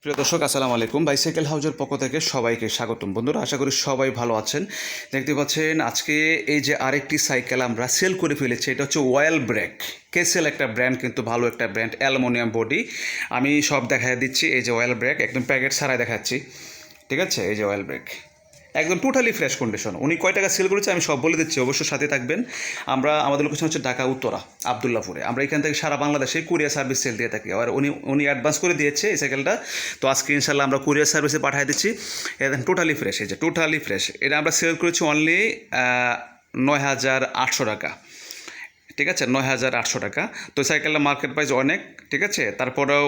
প্রিয় দর্শক আসসালামু আলাইকুম। বাইসাইকেল হাউজের পক্ষ থেকে সবাইকে স্বাগতম। বন্ধুরা, আশা করি সবাই ভালো আছেন। দেখতে পাচ্ছেন আজকে এই যে আরেকটি সাইকেল আমরা সেল করে ফেলেছি, এটা হচ্ছে ওয়েল ব্রেক। কেসেল একটা ব্র্যান্ড, কিন্তু ভালো একটা ব্র্যান্ড, অ্যালুমিনিয়াম বডি। আমি সব দেখাই দিচ্ছি। এই যে ওয়েল ব্রেক, একদম প্যাকেট ছাড়াই দেখাচ্ছি, ঠিক আছে? এই যে ওয়েল ব্রেক একদম টোটালি ফ্রেশ কন্ডিশন। উনি কয় টাকা সেল করেছে আমি সব বলে দিচ্ছি, অবশ্যই সাথে থাকবেন। আমাদের লোকেশন হচ্ছে ঢাকা উত্তরা আবদুল্লাপুরে। আমরা এখান থেকে সারা বাংলাদেশে কুরিয়ার সার্ভিস সেল দিয়ে থাকি। আর উনি অ্যাডভান্স করে দিয়েছে এই সাইকেলটা, তো আজকে ইনশাল্লাহ আমরা কুরিয়ার সার্ভিসে পাঠিয়ে দিচ্ছি। একদম টোটালি ফ্রেশ, এই যে টোটালি ফ্রেশ। এটা আমরা সেল করেছি অনলি 9,800 টাকা, ঠিক আছে? 9,800 টাকা। তো সাইকেলটা মার্কেট প্রাইস অনেক, ঠিক আছে? তারপরেও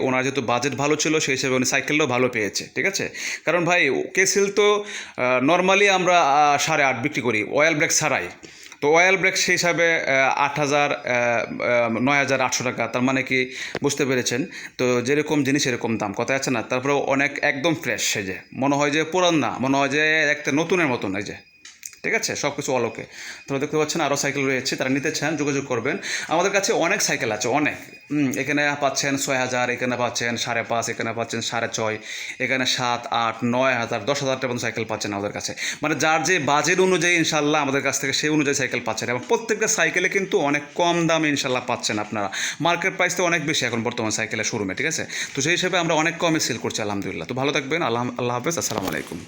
ওনার যেহেতু বাজেট ভালো ছিল, সেই হিসেবে উনি সাইকেলটাও ভালো পেয়েছে, ঠিক আছে? কারণ ভাই কেসিল তো নর্মালি আমরা 8,500 বিক্রি করি অয়েল ব্রেক ছাড়াই। তো অয়েল ব্রেক সেই হিসাবে 9,800 টাকা, তার মানে কি বুঝতে পেরেছেন? তো যেরকম জিনিস এরকম দাম, কথা আছে না? তারপরে অনেক একদম ফ্রেশ, সেই যে মনে হয় যে পুরান না, মনে হয় যে একটা নতুনের মতন, এই যে, ঠিক আছে? সব কিছু অলোকে। তোমরা দেখতে পাচ্ছেন আরও সাইকেল রয়েছে, তারা নিতে চান যোগাযোগ করবেন। আমাদের কাছে অনেক সাইকেল আছে, অনেক। এখানে পাচ্ছেন 6,000, এখানে পাচ্ছেন 5,500, এখানে পাচ্ছেন 6,500, এখানে 7, 8, 9,000, 10,000 টাকা সাইকেল পাচ্ছেন আমাদের কাছে। মানে যার যে বাজেট অনুযায়ী ইনশাল্লাহ আমাদের কাছ থেকে সেই অনুযায়ী সাইকেল পাচ্ছেন, এবং প্রত্যেকটা সাইকেলে কিন্তু অনেক কম দামে ইনশাল্লাহ পাচ্ছেন আপনারা। মার্কেট প্রাইস তো অনেক বেশি এখন বর্তমান সাইকেলের শোরুমে, ঠিক আছে? তো সেই হিসেবে আমরা অনেক কমে সেল করছি আলহামদুলিল্লাহ। তো ভালো থাকবেন। আল্লাহ হাফেজ, আসসালামু আলাইকুম।